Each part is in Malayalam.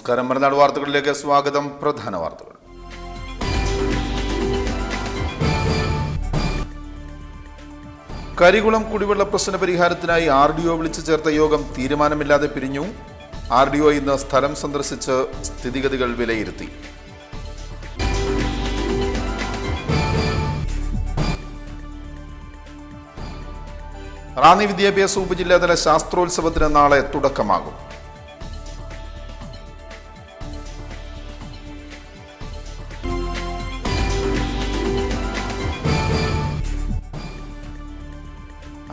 നമസ്കാരം. മറുനാട് വാർത്തകളിലേക്ക് സ്വാഗതം. പ്രധാന വാർത്തകൾ. കരികുളം കുടിവെള്ള പ്രശ്ന പരിഹാരത്തിനായി RDO വിളിച്ചു ചേർത്ത യോഗം തീരുമാനമില്ലാതെ പിരിഞ്ഞു. RDO ഇന്ന് സ്ഥലം സന്ദർശിച്ച് സ്ഥിതിഗതികൾ വിലയിരുത്തി. റാന്നി വിദ്യാഭ്യാസ ഉപജില്ലാതല ശാസ്ത്രോത്സവത്തിന് നാളെ തുടക്കമാകും.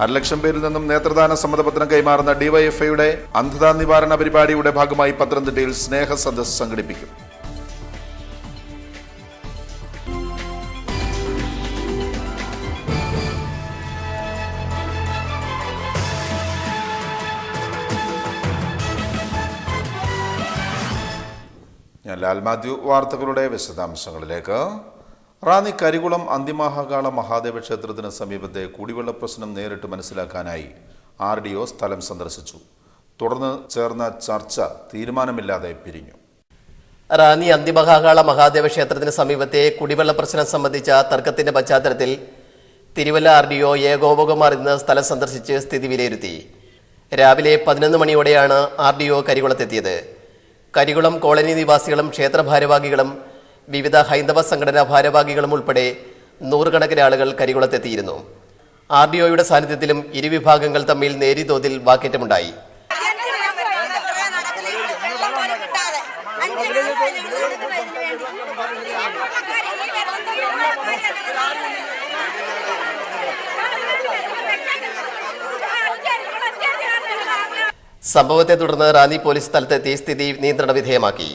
അരലക്ഷം പേരിൽ നിന്നും നേത്രദാന സമ്മതപത്രം കൈമാറുന്ന DYFIയുടെ അന്ധതാ നിവാരണ പരിപാടിയുടെ ഭാഗമായി പത്തനംതിട്ടയിൽ സ്നേഹ സദസ്സ് സംഘടിപ്പിക്കും. ഞാൻ ലാൽ മാത്യു. വാർത്തകളുടെ വിശദാംശങ്ങളിലേക്ക്. റാന്നി കരികുളം അന്തിമഹാകാള മഹാദേവ ക്ഷേത്രത്തിന് സമീപത്തെ കുടിവെള്ള പ്രശ്നം നേരിട്ട് മനസ്സിലാക്കാനായി RDO സ്ഥലം സന്ദർശിച്ചു. തുടർന്ന് ചേർന്ന ചർച്ച തീരുമാനമില്ലാതെ പിരിഞ്ഞു. റാന്നി അന്തിമഹാകാള മഹാദേവ ക്ഷേത്രത്തിന് സമീപത്തെ കുടിവെള്ള പ്രശ്നം സംബന്ധിച്ച തർക്കത്തിന്റെ പശ്ചാത്തലത്തിൽ തിരുവല്ല RDO ഏകോപകുമാർ ഇന്ന് സ്ഥലം സന്ദർശിച്ച് സ്ഥിതി വിലയിരുത്തി. രാവിലെ 11 മണിയോടെയാണ് RDO കരികുളത്തെത്തിയത്. കരികുളം കോളനി നിവാസികളും ക്ഷേത്ര ഭാരവാഹികളും വിവിധ ഹൈന്ദവ സംഘടനാ ഭാരവാഹികളും ഉൾപ്പെടെ നൂറുകണക്കിന് ആളുകൾ കരികുളത്തെത്തിയിരുന്നു. RDOയുടെ സാന്നിധ്യത്തിലും ഇരുവിഭാഗങ്ങൾ തമ്മിൽ നേരിയ തോതിൽ വാക്കേറ്റമുണ്ടായി. സംഭവത്തെ തുടർന്ന് റാന്നി പോലീസ് സ്ഥലത്തെത്തി സ്ഥിതി നിയന്ത്രണ വിധേയമാക്കി.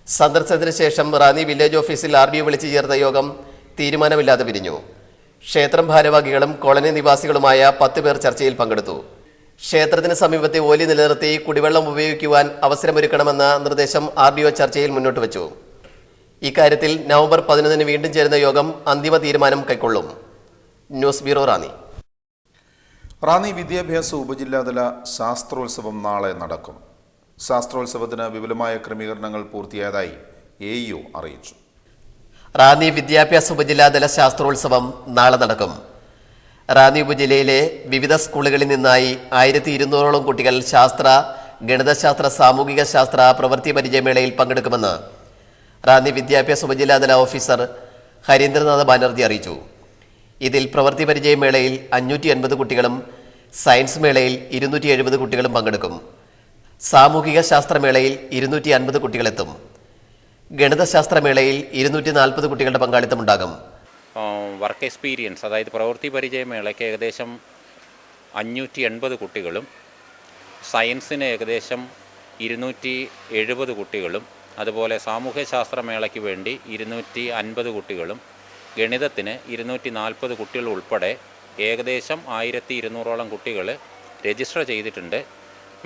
സന്ദർശനത്തിന് ശേഷം റാന്നി വില്ലേജ് ഓഫീസിൽ RDO വിളിച്ചു ചേർത്ത യോഗം തീരുമാനമില്ലാതെ പിരിഞ്ഞു. ക്ഷേത്രം ഭാരവാഹികളും കോളനി നിവാസികളുമായ 10 പേർ ചർച്ചയിൽ പങ്കെടുത്തു. ക്ഷേത്രത്തിന് സമീപത്തെ ഓലി നിലനിർത്തി കുടിവെള്ളം ഉപയോഗിക്കുവാൻ അവസരമൊരുക്കണമെന്ന നിർദ്ദേശം RDO ചർച്ചയിൽ മുന്നോട്ട് വച്ചു. ഇക്കാര്യത്തിൽ നവംബർ 11 വീണ്ടും ചേരുന്ന യോഗം അന്തിമ തീരുമാനം കൈക്കൊള്ളും. News bureau, Ranni. റാന്നി വിദ്യാഭ്യാസ ഉപജില്ലാതല ശാസ്ത്രോത്സവം നാളെ നടക്കും. ശാസ്ത്രോത്സവത്തിന് വിപുലമായ ക്രമീകരണങ്ങൾ പൂർത്തിയായതായി AEO അറിയിച്ചു. റാന്നി വിദ്യാഭ്യാസ ഉപജില്ലാതല ശാസ്ത്രോത്സവം നാളെ നടക്കും. റാന്നി ഉപജില്ലയിലെ വിവിധ സ്കൂളുകളിൽ നിന്നായി 1200ഓളം കുട്ടികൾ ശാസ്ത്ര, ഗണിതശാസ്ത്ര, സാമൂഹിക ശാസ്ത്ര പ്രവൃത്തി പരിചയമേളയിൽ പങ്കെടുക്കുമെന്ന് റാന്നി വിദ്യാഭ്യാസ ഉപജില്ലാതല ഓഫീസർ ഹരീന്ദ്രനാഥ് ബാനർജി അറിയിച്ചു. ഇതിൽ പ്രവൃത്തി പരിചയമേളയിൽ 580 കുട്ടികളും സയൻസ് മേളയിൽ 270 കുട്ടികളും പങ്കെടുക്കും. സാമൂഹിക ശാസ്ത്രമേളയിൽ 250 കുട്ടികളെത്തും. ഗണിതശാസ്ത്രമേളയിൽ 240 കുട്ടികളുടെ പങ്കാളിത്തമുണ്ടാകും. വർക്ക് എക്സ്പീരിയൻസ്, അതായത് പ്രവൃത്തി പരിചയമേളയ്ക്ക് ഏകദേശം 580 കുട്ടികളും സയൻസിന് ഏകദേശം 270 കുട്ടികളും അതുപോലെ സാമൂഹ്യ ശാസ്ത്രമേളയ്ക്ക് വേണ്ടി 250 കുട്ടികളും ഗണിതത്തിന് 240 കുട്ടികൾ ഉൾപ്പെടെ ഏകദേശം 1200ഓളം കുട്ടികൾ രജിസ്റ്റർ ചെയ്തിട്ടുണ്ട്.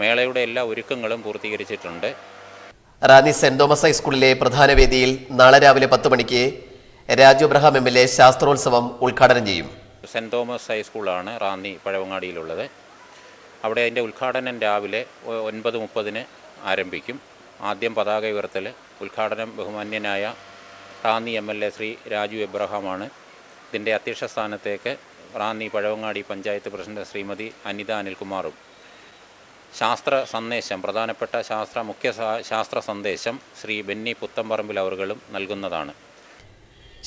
മേളയുടെ എല്ലാ ഒരുക്കങ്ങളും പൂർത്തീകരിച്ചിട്ടുണ്ട്. റാന്നി സെന്റ് തോമസ് ഹൈസ്കൂളിലെ പ്രധാന വേദിയിൽ നാളെ രാവിലെ 10 മണിക്ക് രാജു അബ്രഹാം MLA ശാസ്ത്രോത്സവം ഉദ്ഘാടനം ചെയ്യും. സെന്റ് തോമസ് ഹൈസ്കൂളാണ് റാന്നി പഴവങ്ങാടിയിലുള്ളത്. അവിടെ അതിൻ്റെ ഉദ്ഘാടനം രാവിലെ 9:30 ആരംഭിക്കും. ആദ്യം പതാക ഉയർത്തൽ. ഉദ്ഘാടനം ബഹുമാന്യനായ റാന്നി MLA ശ്രീ രാജു എബ്രഹാമാണ്. ഇതിൻ്റെ അധ്യക്ഷ സ്ഥാനത്തേക്ക് റാന്നി പഴവങ്ങാടി പഞ്ചായത്ത് പ്രസിഡന്റ് ശ്രീമതി അനിത അനിൽകുമാറും ശാസ്ത്ര സന്ദേശം, പ്രധാനപ്പെട്ട മുഖ്യ ശാസ്ത്ര സന്ദേശം ശ്രീ ബെന്നി പുത്തമ്പറമ്പിൽ അവർകളും നൽകുന്നതാണ്.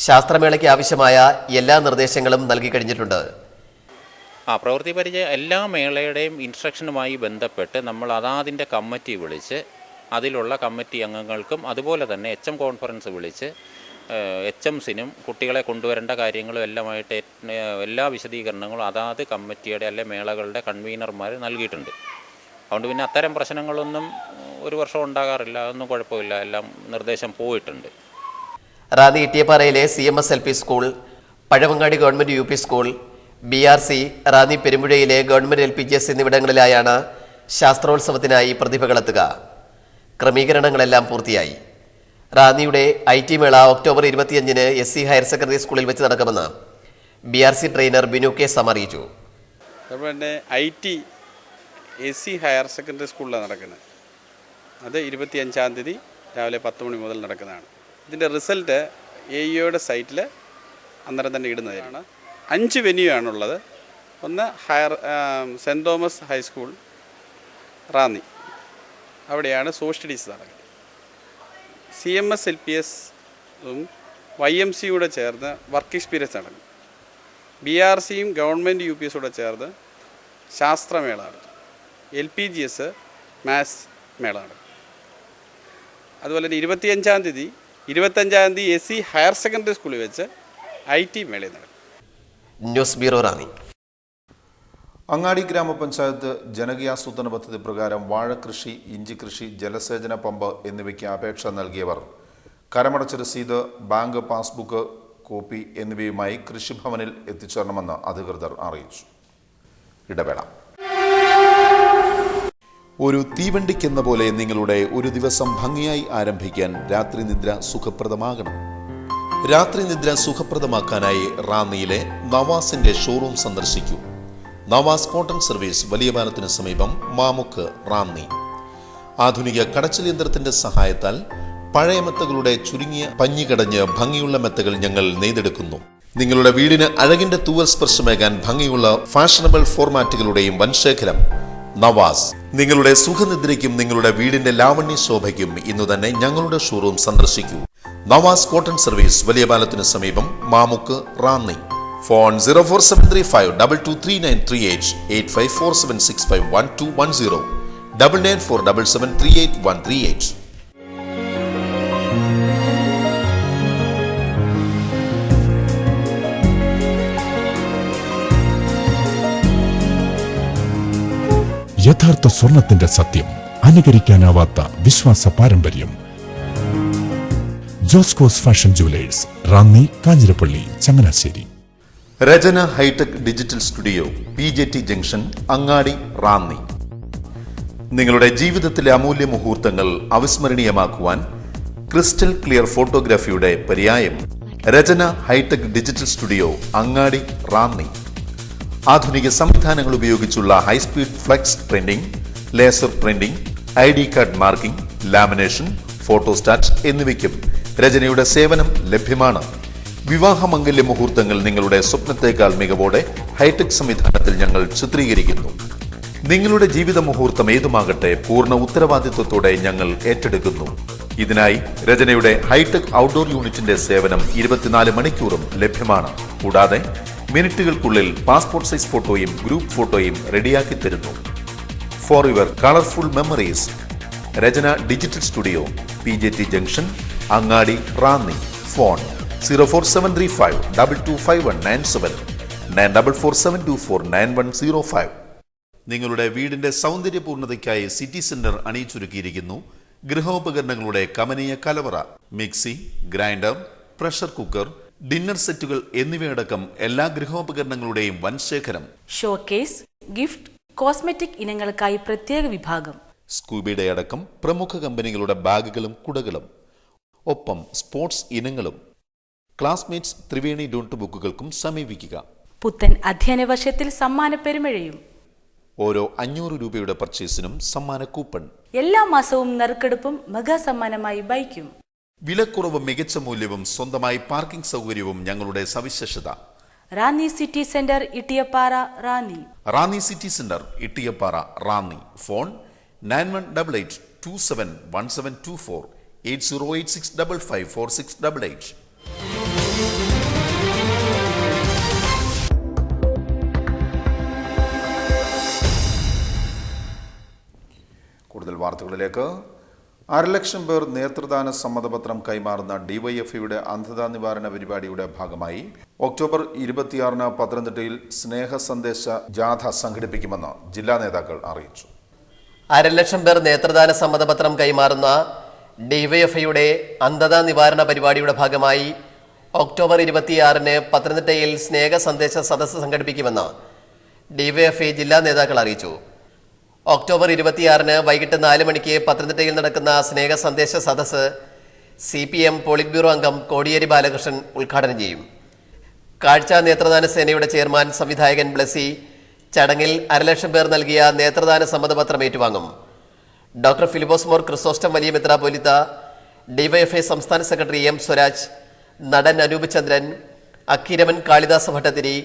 ശാസ്ത്രമേളയ്ക്ക് ആവശ്യമായ എല്ലാ നിർദ്ദേശങ്ങളും നൽകി കഴിഞ്ഞിട്ടുണ്ട്. പ്രവൃത്തി പരിചയ എല്ലാ മേളയുടെയും ഇൻസ്ട്രക്ഷനുമായി ബന്ധപ്പെട്ട് നമ്മൾ അതാതിൻ്റെ കമ്മിറ്റി വിളിച്ച് അതിലുള്ള കമ്മിറ്റി അംഗങ്ങൾക്കും അതുപോലെ തന്നെ HM കോൺഫറൻസ് വിളിച്ച് HMസിനും കുട്ടികളെ കൊണ്ടുവരേണ്ട കാര്യങ്ങളും എല്ലാമായിട്ട് എല്ലാ വിശദീകരണങ്ങളും അതാത് കമ്മിറ്റിയുടെ അല്ലെ മേളകളുടെ കൺവീനർമാർ നൽകിയിട്ടുണ്ട്. അതുകൊണ്ട് പിന്നെ അത്തരം പ്രശ്നങ്ങളൊന്നും ഒരു വർഷം ഉണ്ടാകാറില്ല. അതൊന്നും കുഴപ്പമില്ല. എല്ലാം നിർദ്ദേശം പോയിട്ടുണ്ട്. റാന്നി ഇട്ടിയപ്പാറയിലെ CMS LP school, Pazhavangadi government UP school, BRC, Ranni പെരുമ്പുഴയിലെ ഗവൺമെൻറ് LPGS എന്നിവിടങ്ങളിലായാണ് ശാസ്ത്രോത്സവത്തിനായി പ്രതിഭകളെത്തുക. ക്രമീകരണങ്ങളെല്ലാം പൂർത്തിയായി. റാന്നിയുടെ IT മേള ഒക്ടോബർ 25-ന് SC ഹയർ സെക്കൻഡറി സ്കൂളിൽ വെച്ച് നടക്കുമെന്ന് BRC ട്രെയിനർ ബിനു കെ അറിയിച്ചു. IT SC ഹയർ സെക്കൻഡറി സ്കൂളിലാണ് നടക്കുന്നത്. അത് 25-ാം തീയതി രാവിലെ 10 മണി മുതൽ നടക്കുന്നതാണ്. ഇതിൻ്റെ റിസൾട്ട് AEOയുടെ സൈറ്റിൽ അന്നേരം തന്നെ ഇടുന്നതാണ്. 5 വെന്യൂ ആണുള്ളത്. ഒന്ന് സെൻറ്റ് തോമസ് ഹൈസ്കൂൾ റാന്നി, അവിടെയാണ് സോഷ്യൽ സ്റ്റഡീസ് നടക്കുന്നത്. CMS LPSഉം YMCയുടെ ചേർന്ന് വർക്ക് എക്സ്പീരിയൻസ് നടക്കും. BRCയും ഗവൺമെൻറ് UPSൂടെ ചേർന്ന് ശാസ്ത്രമേള നടത്തും. LPGS മാത്സ് മേള നടക്കും. അതുപോലെ തന്നെ 25-ാം തീയതി SC ഹയർ സെക്കൻഡറി സ്കൂളിൽ വെച്ച് IT മേള നടക്കും. News bureau Ranni. അങ്ങാടി ഗ്രാമപഞ്ചായത്ത് ജനകീയാസൂത്രണ പദ്ധതി പ്രകാരം വാഴകൃഷി, ഇഞ്ചിക്കൃഷി, ജലസേചന പമ്പ് എന്നിവയ്ക്ക് അപേക്ഷ നൽകിയവർ കരമടച്ച രസീത്, ബാങ്ക് പാസ്ബുക്ക് കോപ്പി എന്നിവയുമായി കൃഷിഭവനിൽ എത്തിച്ചേരണമെന്ന് അധികൃതർ അറിയിച്ചു. ഇടവേള. ഒരു തീവണ്ടിക്കെന്ന പോലെ നിങ്ങളുടെ ഒരു ദിവസം ഭംഗിയായി ആരംഭിക്കാൻ രാത്രി നിദ്ര സുഖപ്രദമാകണം. രാത്രി നിദ്ര സുഖപ്രദമാക്കാനായി റാന്നിയിലെ നവാസിന്റെ ഷോറൂം സന്ദർശിക്കൂ. നവാസ് കോട്ടൺ സർവീസ്, വലിയ പാലത്തിന് സമീപം, മാമുക്ക്, റാന്നി. ആധുനിക കടച്ചിൽ യന്ത്രത്തിന്റെ സഹായത്താൽ പഴയ മെത്തകളുടെ ചുരുങ്ങിയ പഞ്ഞി കടഞ്ഞ് ഭംഗിയുള്ള മെത്തകൾ ഞങ്ങൾ നെയ്തെടുക്കുന്നു. നിങ്ങളുടെ വീടിന് അഴകിന്റെ തൂവൽ സ്പർശമേകാൻ ഭംഗിയുള്ള ഫാഷനബിൾ ഫോർമാറ്റുകളുടെയും വൻശേഖരം. നവാസ്. നിങ്ങളുടെ സുഖനിദ്രയ്ക്കും നിങ്ങളുടെ വീടിന്റെ ലാവണ്യ ശോഭയ്ക്കും ഇന്നു തന്നെ ഞങ്ങളുടെ ഷോറൂം സന്ദർശിക്കൂ. നവാസ് കോട്ടൺ സർവീസ്, വലിയ പാലത്തിന് സമീപം, മാമുക്ക്, റാന്നി. ഫോൺ 04735 223938 8547651210 9947738138. യഥാർത്ഥ സ്വർണത്തിന്റെ സത്യം, അനുകരിക്കാനാവാത്ത വിശ്വാസ പാരമ്പര്യം. Joscos fashion jewellers, Ranni, Kanjirappally, Changanassery. Rachana hi tech digital studio, PJT junction, Angadi, Ranni. നിങ്ങളുടെ ജീവിതത്തിലെ അമൂല്യ മുഹൂർത്തങ്ങൾ അവിസ്മരണീയമാക്കുവാൻ ക്രിസ്റ്റൽ ക്ലിയർ ഫോട്ടോഗ്രാഫിയുടെ പര്യായം. Rachana hi tech digital studio, Angadi, Ranni. ആധുനിക സംവിധാനങ്ങൾ ഉപയോഗിച്ചുള്ള high speed flex printing, laser printing, ID card marking, lamination, photostat എന്നിവയ്ക്കും രചനയുടെ സേവനം ലഭ്യമാണ്. വിവാഹമംഗല്യ മുഹൂർത്തങ്ങൾ നിങ്ങളുടെ സ്വപ്നത്തേക്കാൾ മികവോടെ ഹൈടെക് സംവിധാനത്തിൽ ഞങ്ങൾ ചിത്രീകരിക്കുന്നു. നിങ്ങളുടെ ജീവിത മുഹൂർത്തം ഏതുമാകട്ടെ, പൂർണ്ണ ഉത്തരവാദിത്വത്തോടെ ഞങ്ങൾ ഏറ്റെടുക്കുന്നു. ഇതിനായി രചനയുടെ ഹൈടെക് ഔട്ട്ഡോർ യൂണിറ്റിന്റെ സേവനം 24 മണിക്കൂറും ലഭ്യമാണ്. കൂടാതെ മിനിറ്റുകൾക്കുള്ളിൽ പാസ്പോർട്ട് സൈസ് ഫോട്ടോയും ഗ്രൂപ്പ് ഫോട്ടോയും റെഡിയാക്കി തരുന്നു. For your colourful memories, Rachana digital studio, PJT junction, Angadi, Ranni. Phone 04735 225197 9447249105. നിങ്ങളുടെ വീടിന്റെ സൗന്ദര്യപൂർണ്ണതയ്ക്കായി സിറ്റി സെന്റർ അണിയിച്ചൊരുക്കിയിരിക്കുന്നു ഗൃഹോപകരണങ്ങളുടെ കമനീയ കലവറ. Mixie, grinder, pressure cooker, dinner സെറ്റുകൾ എന്നിവയടക്കം എല്ലാ ഗൃഹോപകരണങ്ങളുടെയും വൻശേഖരം. ഷോക്കേസ്, ഗിഫ്റ്റ്, കോസ്മെറ്റിക് ഇനങ്ങൾക്കായി പ്രത്യേക വിഭാഗം. സ്കൂബിയുടെ അടക്കം പ്രമുഖ കമ്പനികളുടെ ബാഗുകളും കുടകളും, ഒപ്പം സ്പോർട്സ് ഇനങ്ങളും. ക്ലാസ്മേറ്റ്സ് ത്രിവേണി നോട്ട് ബുക്കുകൾക്കും സമീപിക്കുക. പുത്തൻ അധ്യയന വർഷത്തിൽ സമ്മാന പെരുമഴയും. ഓരോ 500 രൂപയുടെ പർച്ചേസിനും സമ്മാന കൂപ്പൺ. എല്ലാ മാസവും നറുക്കെടുപ്പും മെഗാ സമ്മാനമായി ബൈക്കും. വിലക്കുറവും മികച്ച മൂല്യവും സ്വന്തമായി പാർക്കിംഗ് സൗകര്യവും ഞങ്ങളുടെ സവിശേഷത. Ranni city centre, Ittiyappara, Ranni. Ranni city centre, Ittiyappara, Ranni. Phone 9188271724 8086554688. കൂടുതൽ വാർത്തകളിലേക്ക്. 1,00,000 പേർ നേത്രദാന സമ്മതപത്രം കൈമാറുന്ന DYFIയുടെ അന്ധതാ നിവാരണ പരിപാടിയുടെ ഭാഗമായി ഒക്ടോബർ 26-ന് പത്തനംതിട്ടയിൽ സ്നേഹ സന്ദേശ ജാഥ സംഘടിപ്പിക്കുമെന്ന് ജില്ലാ നേതാക്കൾ അറിയിച്ചു. 1,00,000 പേർ നേത്രദാന സമ്മതപത്രം കൈമാറുന്ന DYFIയുടെ അന്ധതാ നിവാരണ പരിപാടിയുടെ ഭാഗമായി ഒക്ടോബർ 26-ന് പത്തനംതിട്ടയിൽ സ്നേഹ സന്ദേശ സദസ്സ് സംഘടിപ്പിക്കുമെന്ന് DYFI ജില്ലാ നേതാക്കൾ അറിയിച്ചു. ഒക്ടോബർ 26-ന് വൈകിട്ട് 4 മണിക്ക് പത്തനംതിട്ടയിൽ നടക്കുന്ന സ്നേഹ സന്ദേശ സദസ്സ് CPM പോളിറ്റ് ബ്യൂറോ അംഗം കോടിയേരി ബാലകൃഷ്ണൻ ഉദ്ഘാടനം ചെയ്യും. കാഴ്ച നേത്രദാന സേനയുടെ ചെയർമാൻ സംവിധായകൻ ബ്ലസി ചടങ്ങിൽ 1,00,000 പേർ നൽകിയ നേത്രദാന സമ്മതപത്രം ഏറ്റുവാങ്ങും. ഡോക്ടർ ഫിലിപ്പോസ് മോർ ക്രിസോസ്റ്റം വലിയ മെത്രാപ്പോലിത്ത, ഡിവൈഎഫ്ഐ സംസ്ഥാന സെക്രട്ടറി എം സ്വരാജ്, നടൻ അനൂപ് ചന്ദ്രൻ, അക്കിരമൻ കാളിദാസ ഭട്ടതിരി,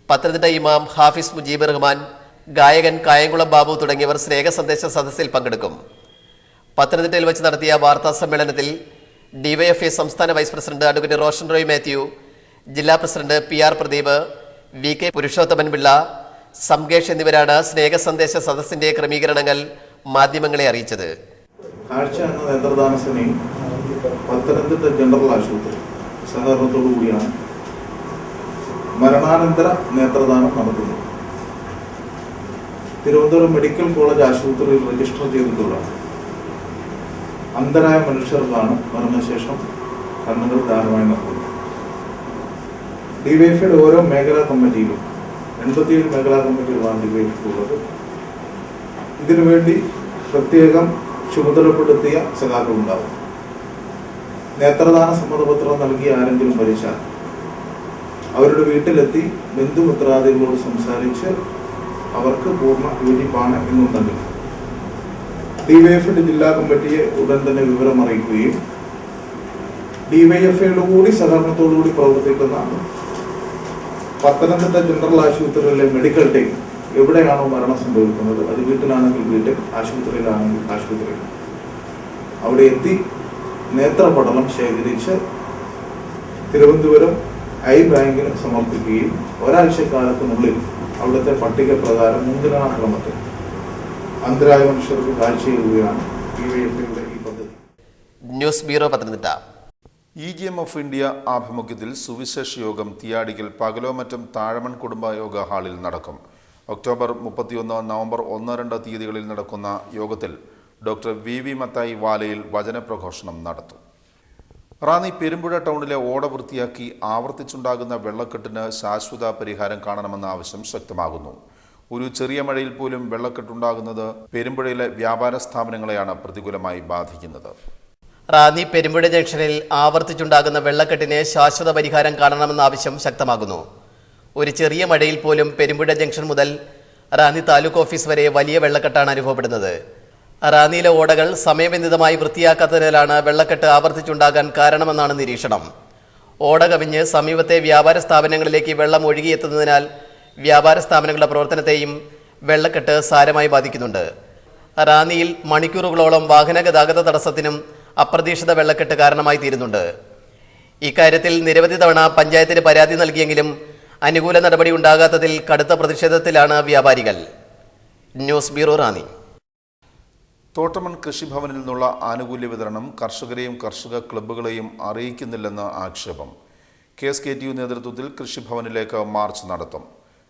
പത്തനംതിട്ട ഇമാം ഹാഫിസ് മുജീബ് റഹ്മാൻ, ഗായകൻ കായംകുളം ബാബു തുടങ്ങിയവർ സ്നേഹസന്ദേശ സദസ്സിൽ പങ്കെടുക്കും. പത്തനംതിട്ടയിൽ വെച്ച് നടത്തിയ വാർത്താ സമ്മേളനത്തിൽ ഡിവൈഎഫ്ഐ സംസ്ഥാന vice president advocate Roshan Roy Mathew, ജില്ലാ president PR Pradeep, VK Purushothaman Pillai, Sangesh എന്നിവരാണ് സ്നേഹസന്ദേശ സദസ്സിന്റെ ക്രമീകരണങ്ങൾ മാധ്യമങ്ങളെ അറിയിച്ചത്. കാഴ്ച എന്ന നേത്രദാന സേനയും പത്തനംതിട്ട ജനറൽ ആശുപത്രി സഹകരണത്തോടു കൂടിയാണ് മരണാനന്തര നേത്രദാനം നടത്തുന്നത്. തിരുവനന്തപുരം മെഡിക്കൽ കോളേജ് ആശുപത്രിയിൽ രജിസ്റ്റർ ചെയ്തിട്ടുള്ള അന്ധരായ മനുഷ്യർക്കാണ് മരണശേഷം കണ്ണുകൾ ദാനമായി നൽകുന്നത്. ഡിവൈഎഫ്ഐയുടെ ഓരോ മേഖലാ കമ്മിറ്റിയിലും 87 മേഖലാ കമ്മിറ്റികളാണ് ഡിവൈഎഫ്ഐ ഉള്ളത്. ഇതിനുവേണ്ടി പ്രത്യേകം ചുമതലപ്പെടുത്തിയ സഖാക്കളുണ്ടാവും. നേത്രദാന സമ്മതപത്രം നൽകി ആരെങ്കിലും മരിച്ചാൽ അവരുടെ വീട്ടിലെത്തി ബന്ധുമിത്രാദികളോട് സംസാരിച്ച് അവർക്ക് പൂർണ്ണ യോജിപ്പാണ് എന്നുണ്ടെങ്കിൽ ഡിവൈഎഫ്ഐയുടെ ജില്ലാ കമ്മിറ്റിയെ ഉടൻ തന്നെ വിവരം അറിയിക്കുകയും ഡിവൈഎഫ്ഐയുടെ കൂടി സഹകരണത്തോടുകൂടി പ്രവർത്തിക്കുന്ന പത്തനംതിട്ട ജനറൽ ആശുപത്രിയിലെ മെഡിക്കൽ ടീം എവിടെയാണോ മരണം സംഭവിക്കുന്നത്, അത് വീട്ടിലാണെങ്കിൽ വീട്ടിൽ, ആശുപത്രിയിലാണെങ്കിൽ ആശുപത്രിയിൽ, അവിടെ എത്തി നേത്രപടലം ശേഖരിച്ച് തിരുവനന്തപുരം ഐ ബാങ്കിന് സമർപ്പിക്കുകയും ഒരാഴ്ചക്കാലത്തിനുള്ളിൽ അവിടുത്തെ പട്ടിക പ്രകാരം മുൻഗണനാ ക്രമത്തിൽ അന്ധരായ മനുഷ്യർക്ക് കാഴ്ചയേകുകയാണ് ഡിവൈഎഫ്ഐയുടെ ഈ പദ്ധതി. News bureau, Pathanamthitta. EGM of India ആഭിമുഖ്യത്തിൽ സുവിശേഷ യോഗം തിയാടിക്കൽ പകലോമറ്റം താഴമൺ കുടുംബയോഗ ഹാളിൽ നടക്കും. ഒക്ടോബർ 31, നവംബർ 1, 2 തീയതികളിൽ നടക്കുന്ന യോഗത്തിൽ ഡോക്ടർ VV മത്തായി വാലയിൽ വചനപ്രഘോഷണം നടത്തും. റാന്നി പെരുമ്പുഴ ടൗണിലെ ഓട വൃത്തിയാക്കി ആവർത്തിച്ചുണ്ടാകുന്ന വെള്ളക്കെട്ടിന് ശാശ്വത പരിഹാരം കാണണമെന്ന ആവശ്യം ശക്തമാകുന്നു. ഒരു ചെറിയ മഴയിൽ പോലും വെള്ളക്കെട്ടുണ്ടാകുന്നത് പെരുമ്പുഴയിലെ വ്യാപാര സ്ഥാപനങ്ങളെയാണ് പ്രതികൂലമായി ബാധിക്കുന്നത്. റാന്നി പെരുമ്പുഴ ജംഗ്ഷനിൽ ആവർത്തിച്ചുണ്ടാകുന്ന വെള്ളക്കെട്ടിന് ശാശ്വത പരിഹാരം കാണണമെന്ന ആവശ്യം ശക്തമാകുന്നു. ഒരു ചെറിയ മഴയിൽ പോലും പെരുമ്പുഴ ജംഗ്ഷൻ മുതൽ റാന്നി താലൂക്ക് ഓഫീസ് വരെ വലിയ വെള്ളക്കെട്ടാണ് അനുഭവപ്പെടുന്നത്. റാന്നിയിലെ ഓടകൾ സമയബന്ധിതമായി വൃത്തിയാക്കാത്തതിനാലാണ് വെള്ളക്കെട്ട് ആവർത്തിച്ചുണ്ടാകാൻ കാരണമെന്നാണ് നിരീക്ഷണം. ഓട കവിഞ്ഞ് സമീപത്തെ വ്യാപാര സ്ഥാപനങ്ങളിലേക്ക് വെള്ളം ഒഴുകിയെത്തുന്നതിനാൽ വ്യാപാര സ്ഥാപനങ്ങളുടെ പ്രവർത്തനത്തെയും വെള്ളക്കെട്ട് സാരമായി ബാധിക്കുന്നുണ്ട്. റാന്നിയിൽ മണിക്കൂറുകളോളം വാഹന ഗതാഗത തടസ്സത്തിനും അപ്രതീക്ഷിത വെള്ളക്കെട്ട് കാരണമായി തീരുന്നുണ്ട്. ഇക്കാര്യത്തിൽ നിരവധി തവണ പഞ്ചായത്തിന് പരാതി നൽകിയെങ്കിലും അനുകൂല നടപടി ഉണ്ടാകാത്തതിൽ കടുത്ത പ്രതിഷേധത്തിലാണ് വ്യാപാരികൾ. News bureau, Ranni. തോട്ടമൺ കൃഷിഭവനിൽ നിന്നുള്ള ആനുകൂല്യ വിതരണം കർഷകരെയും കർഷക ക്ലബ്ബുകളെയും അറിയിക്കുന്നില്ലെന്ന് ആക്ഷേപം. KSKTU നേതൃത്വത്തിൽ കൃഷിഭവനിലേക്ക് മാർച്ച് നടത്തും.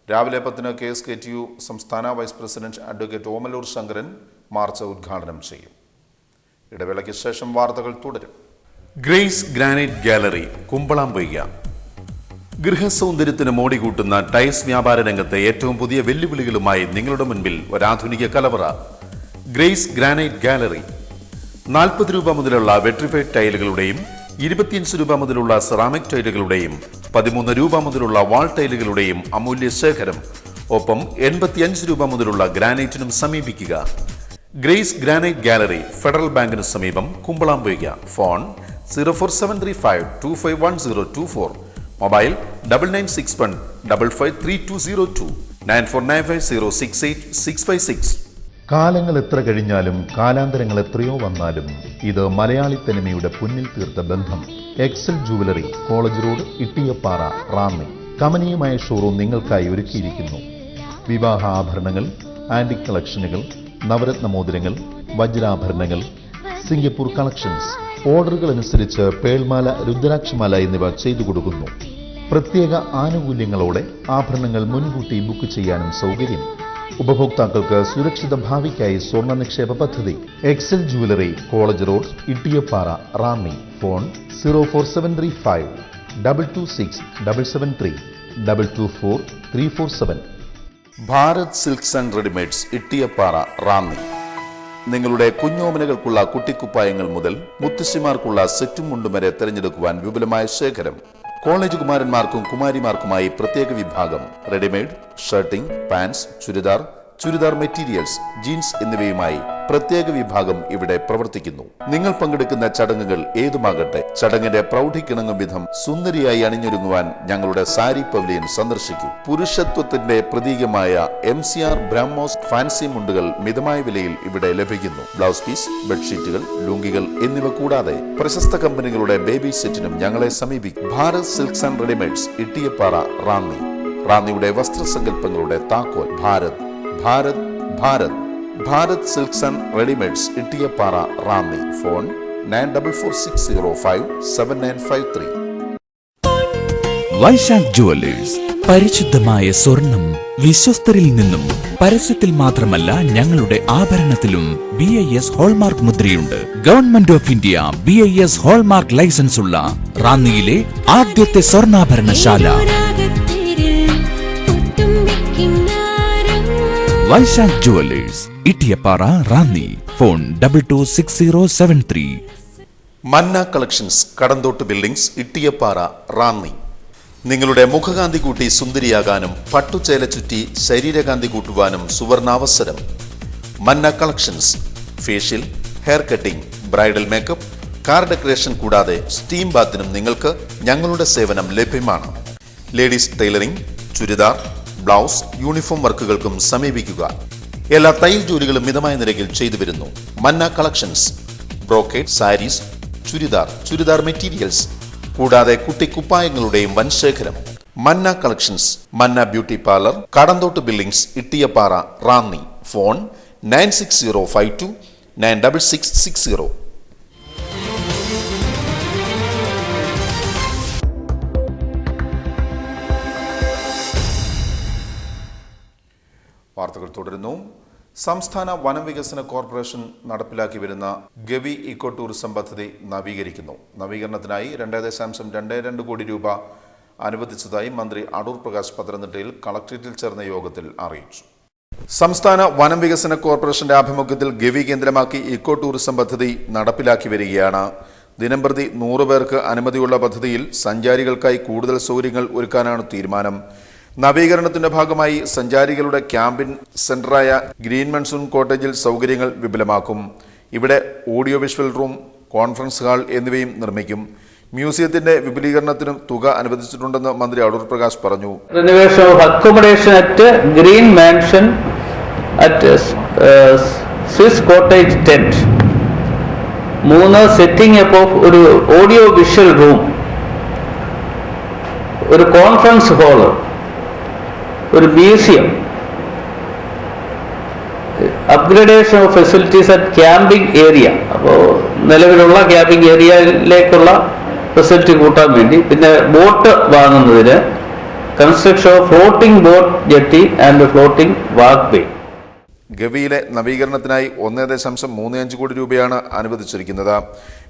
രാവിലെ 10 KSKTU സംസ്ഥാന vice president advocate Omalloor Sankaran march ഉദ്ഘാടനം ചെയ്യും. ഇടവേളയ്ക്ക് ശേഷം വാർത്തകൾ തുടരും. Grace granite gallery, Kumbalampoyka. ഗൃഹസൗന്ദര്യത്തിന് മോടി കൂട്ടുന്ന ടൈൽസ് വ്യാപാര രംഗത്തെ ഏറ്റവും പുതിയ വെല്ലുവിളികളുമായി നിങ്ങളുടെ മുൻപിൽ ഒരാധുനിക കലവറ. Grace granite gallery. 40 രൂപ മുതലുള്ള വെട്രിഫൈഡ് ടൈലുകളുടെയും 25 രൂപ മുതലുള്ള സെറാമിക് ടൈലുകളുടെയും 13 രൂപ മുതലുള്ള വാൾ ടൈലുകളുടെയും അമൂല്യ ശേഖരം. ഒപ്പം 85 രൂപ മുതലുള്ള ഗ്രാനൈറ്റിനും സമീപിക്കുക. ഗ്രേസ് ഗ്രാനൈറ്റ് ഗാലറി, ഫെഡറൽ ബാങ്കിന് സമീപം, കുമ്പളാംപൊയ്യ. ഫോൺ 04735251024. മൊബൈൽ 9961 553202 9495068656. കാലങ്ങൾ എത്ര കഴിഞ്ഞാലും കാലാന്തരങ്ങൾ എത്രയോ വന്നാലും ഇത് മലയാളി തനിമയുടെ പൊന്നിൽ തീർത്ത ബന്ധം. Excel jewellery, college road, Ittiyappara, Ranni. കമനീയമായ ഷോറൂം നിങ്ങൾക്കായി ഒരുക്കിയിരിക്കുന്നു. വിവാഹ ആഭരണങ്ങൾ, ആന്റിക് കളക്ഷനുകൾ, നവരത്ന മോതിരങ്ങൾ, വജ്രാഭരണങ്ങൾ, സിംഗപ്പൂർ കളക്ഷൻസ്. ഓർഡറുകൾ അനുസരിച്ച് പേൾമാല, രുദ്രാക്ഷമാല എന്നിവ ചെയ്തു കൊടുക്കുന്നു. പ്രത്യേക ആനുകൂല്യങ്ങളോടെ ആഭരണങ്ങൾ മുൻകൂട്ടി ബുക്ക് ചെയ്യാനും സൗകര്യം. ഉപഭോക്താക്കൾക്ക് സുരക്ഷിത ഭാവിക്കായി സ്വർണ്ണ നിക്ഷേപ പദ്ധതി. Excel jewellery, college road, Ittiyappara, Ranni. Phone 04735 226 773 224 347. Bharat silks and readymades, Ittiyappara, Ranni. നിങ്ങളുടെ കുഞ്ഞോമനകൾക്കുള്ള കുട്ടിക്കുപ്പായങ്ങൾ മുതൽ മുത്തശ്ശിമാർക്കുള്ള സെറ്റും മുണ്ടും വരെ തിരഞ്ഞെടുക്കുവാൻ വിപുലമായ ശേഖരം. കോളേജ് കുമാരന്മാർക്കും കുമാരിമാർക്കുമായി പ്രത്യേക വിഭാഗം. Readymade, shirting, pants, churidar materials, jeans എന്നിവയുമായി പ്രത്യേക വിഭാഗം ഇവിടെ പ്രവർത്തിക്കുന്നു. നിങ്ങൾ പങ്കെടുക്കുന്ന ചടങ്ങുകൾ ഏതുമാകട്ടെ, ചടങ്ങിന്റെ പ്രൗഢിക്കിണങ്ങും വിധം സുന്ദരിയായി അണിഞ്ഞൊരുങ്ങുവാൻ ഞങ്ങളുടെ സാരി പവലിയൻ സന്ദർശിക്കൂ. പുരുഷത്വത്തിന്റെ പ്രതീകമായ MCR ബ്രാഹ്മോസ് ഫാൻസി മുണ്ടുകൾ മിതമായ വിലയിൽ ഇവിടെ ലഭിക്കുന്നു. ബ്ലൗസ് പീസ്, ബെഡ്ഷീറ്റുകൾ, ലുങ്കികൾ എന്നിവ കൂടാതെ പ്രശസ്ത കമ്പനികളുടെ ബേബി സെറ്റിനും ഞങ്ങളെ സമീപിക്കും. Bharat silks and readymades, Ittiyappara, Ranni. റാന്നിയുടെ വസ്ത്രസങ്കല്പങ്ങളുടെ താക്കോൽ Bharat, Bharat, Bharat. Bharat silks and readymades, Ittiyappara, Ranni. Phone 9446057953. Vaishakh jewellers, പരിശുദ്ധമായ സ്വർണം വിശ്വസ്തരിൽ നിന്നും. പരസ്യത്തിൽ മാത്രമല്ല, ഞങ്ങളുടെ ആഭരണത്തിലും BIS ഹോൾമാർക്ക് മുദ്രയുണ്ട്. Government of India BIS hallmark licence ഉള്ള റാന്നിയിലെ ആദ്യത്തെ സ്വർണ്ണാഭരണശാല Vaishakh jewellers, Ittiyappara, Ranni. Phone 226073. Manna collections, Kadanthottu buildings, Ittiyappara, Ranni. നിങ്ങളുടെ മുഖകാന്തി കൂട്ടി സുന്ദരിയാകാനും പട്ടുചേല ചുറ്റി ശരീരകാന്തി കൂട്ടുവാനും സുവർണാവസരം. Manna collections. Facial, hair cutting, bridal makeup, car decoration കൂടാതെ സ്റ്റീം ബാത്തിനും നിങ്ങൾക്ക് ഞങ്ങളുടെ സേവനം ലഭ്യമാണ്. Ladies tailoring, churidar, blouse, uniform വർക്കുകൾക്കും സമീപിക്കുക. എല്ലാ തയ്യൽ ജോലികളും മിതമായ നിരക്കിൽ ചെയ്തു വരുന്നു. Manna collections. Brocade, saris, churidar materials കൂടാതെ കുട്ടിക്കുപ്പായങ്ങളുടെയും വൻശേഖരം. Manna collections, Manna beauty parlour, Kadanthottu buildings, Ittiyappara, Ranni. Phone 9605296660. വാർത്തകൾ തുടരുന്നു. സംസ്ഥാന വനം വികസന കോർപ്പറേഷൻ നടപ്പിലാക്കി വരുന്ന ഗവി ഇക്കോ ടൂറിസം പദ്ധതി നവീകരിക്കുന്നു. നവീകരണത്തിനായി 2.22 കോടി രൂപ അനുവദിച്ചതായി മന്ത്രി അടൂർ പ്രകാശ് പത്തനംതിട്ടയിൽ കളക്ടറേറ്റിൽ ചേർന്ന യോഗത്തിൽ അറിയിച്ചു. സംസ്ഥാന വനം വികസന കോർപ്പറേഷന്റെ ആഭിമുഖ്യത്തിൽ ഗവി കേന്ദ്രമാക്കി ഇക്കോ ടൂറിസം പദ്ധതി നടപ്പിലാക്കി വരികയാണ്. ദിനംപ്രതി 100 പേർക്ക് അനുമതിയുള്ള പദ്ധതിയിൽ സഞ്ചാരികൾക്കായി കൂടുതൽ സൗകര്യങ്ങൾ ഒരുക്കാനാണ് തീരുമാനം. നവീകരണത്തിന്റെ ഭാഗമായി സഞ്ചാരികളുടെ ക്യാമ്പിൻ സെന്ററായ ഗ്രീൻ മൺസൂൺ കോട്ടേജിൽ സൗകര്യങ്ങൾ വിപുലമാക്കും. ഇവിടെ audio visual room, conference hall എന്നിവയും നിർമ്മിക്കും. മ്യൂസിയത്തിന്റെ വിപുലീകരണത്തിനും തുക അനുവദിച്ചിട്ടുണ്ടെന്ന് മന്ത്രി അടൂർ പ്രകാശ് പറഞ്ഞു. Renovation of accommodation at Green Mansion at Swiss Cottage tent. 3 setting up of ഒരു ഓഡിയോ വിഷ്വൽ റൂം, ഒരു കോൺഫറൻസ് ഹാള്, ഒരു museum, upgradation of facilities at camping area. അപ്പോൾ നിലവിലുള്ള ക്യാമ്പിംഗ് ഏരിയയിലേക്കുള്ള ഫെസിലിറ്റി കൂട്ടാൻ വേണ്ടി, പിന്നെ ബോട്ട് വാങ്ങുന്നതിന് construction of floating boat jetty and floating walkway. ഗവിയിലെ നവീകരണത്തിനായി 1.35 കോടി രൂപയാണ് അനുവദിച്ചിരിക്കുന്നത്.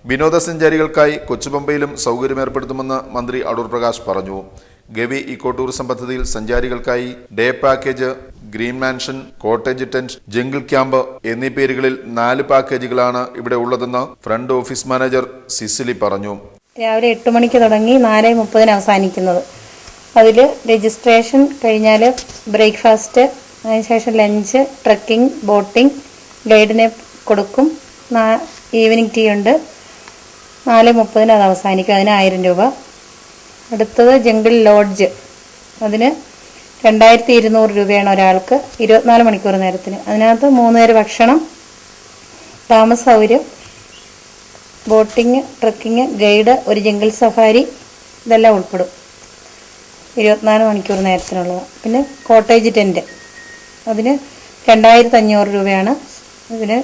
വിനോദസഞ്ചാരികൾക്കായി കൊച്ചുപമ്പയിലും സൗകര്യമേർപ്പെടുത്തുമെന്ന് മന്ത്രി അടൂർ പ്രകാശ് പറഞ്ഞു. ഗവി ഇക്കോ ടൂറിസം പദ്ധതിയിൽ സഞ്ചാരികൾക്കായി day package, green mansion, cottage tent, jungle camp എന്നീ പേരുകളിൽ 4 പാക്കേജുകളാണ് ഇവിടെ ഉള്ളതെന്ന് ഫ്രണ്ട് ഓഫീസ് മാനേജർ സിസിലി പറഞ്ഞു. രാവിലെ 8 മണിക്ക് തുടങ്ങി 4:30 അവസാനിക്കുന്നത്. അതിൽ രജിസ്ട്രേഷൻ കഴിഞ്ഞാൽ ബ്രേക്ക്ഫാസ്റ്റ്, അതിനുശേഷം ലഞ്ച്, ട്രക്കിംഗ്, ബോട്ടിംഗ്, ഗൈഡിനെ കൊടുക്കും. ഈവനിങ് ടീ ഉണ്ട്. 4:30 അത് അവസാനിക്കും. അതിന് 1000 രൂപ. അടുത്തത് ജംഗിൾ ലോഡ്ജ്, അതിന് 2200 രൂപയാണ് ഒരാൾക്ക് 24 മണിക്കൂർ നേരത്തിന്. അതിനകത്ത് 3 നേരം ഭക്ഷണം, താമസ സൗകര്യം, ബോട്ടിങ്, ട്രക്കിങ്, ഗൈഡ്, ഒരു ജംഗിൾ സഫാരി, ഇതെല്ലാം ഉൾപ്പെടും. 24 മണിക്കൂർ നേരത്തിനുള്ളത്. പിന്നെ കോട്ടേജ് ടെൻറ്റ്, അതിന് 2500 രൂപയാണ്. ഇതിന്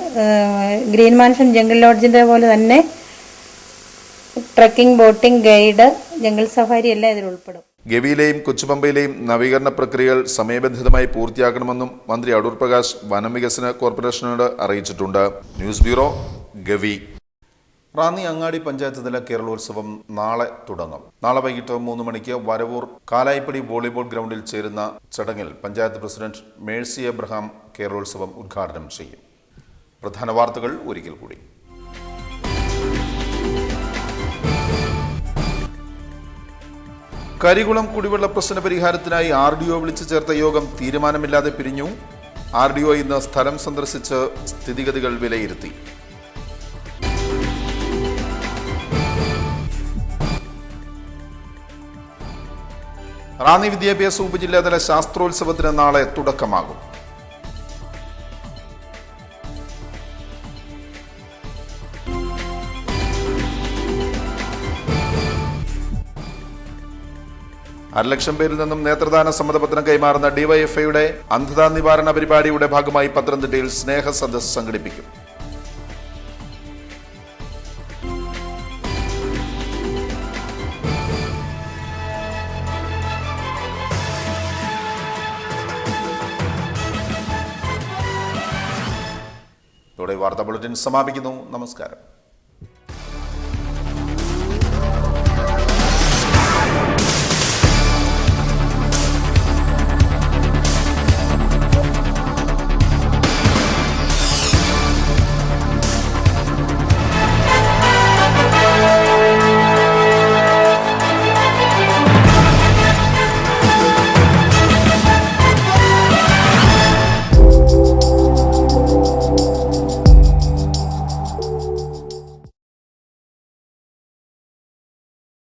ഗ്രീൻ മാൻഷൻ ജംഗിൾ ലോഡ്ജിൻ്റെ പോലെ തന്നെ trekking, boating, guide, jungle safari എല്ലാം ഇതിൽ ഉൾപ്പെടും. ഗവിയിലെയും കൊച്ചുപമ്പയിലെയും നവീകരണ പ്രക്രിയകൾ സമയബന്ധിതമായി പൂർത്തിയാക്കണമെന്നും മന്ത്രി അടൂർ പ്രകാശ് വനം വികസന കോർപ്പറേഷനോട് അറിയിച്ചിട്ടുണ്ട്. News bureau, Gavi. റാന്നി അങ്ങാടി പഞ്ചായത്ത് തല കേരളോത്സവം നാളെ തുടങ്ങും. നാളെ വൈകിട്ട് 3 മണിക്ക് വരവൂർ കാലായിപ്പടി വോളിബോൾ ഗ്രൗണ്ടിൽ ചേരുന്ന ചടങ്ങിൽ പഞ്ചായത്ത് പ്രസിഡന്റ് മേഴ്സി എബ്രഹാം കേരളോത്സവം ഉദ്ഘാടനം ചെയ്യും. പ്രധാന വാർത്തകൾ ഒരിക്കൽ കൂടി. കരികുളം കുടിവെള്ള പ്രശ്ന പരിഹാരത്തിനായി RDO വിളിച്ചു ചേർത്ത യോഗം തീരുമാനമില്ലാതെ പിരിഞ്ഞു. RDO ഇന്ന് സ്ഥലം സന്ദർശിച്ച് സ്ഥിതിഗതികൾ വിലയിരുത്തി. റാന്നി വിദ്യാഭ്യാസ ഉപജില്ലാതല ശാസ്ത്രോത്സവത്തിന് നാളെ തുടക്കമാകും. ലക്ഷം പേരിൽ നിന്നും നേത്രദാന സമ്മതപത്രം കൈമാറുന്ന ഡിവൈഎഫ്ഐയുടെ അന്ധതാ നിവാരണ പരിപാടിയുടെ ഭാഗമായി പത്തനംതിട്ടയിൽ സ്നേഹ സദസ്സ് സംഘടിപ്പിക്കും. ഇതോടെ വാർത്താ ബുള്ളറ്റിൻ സമാപിക്കുന്നു. നമസ്കാരം.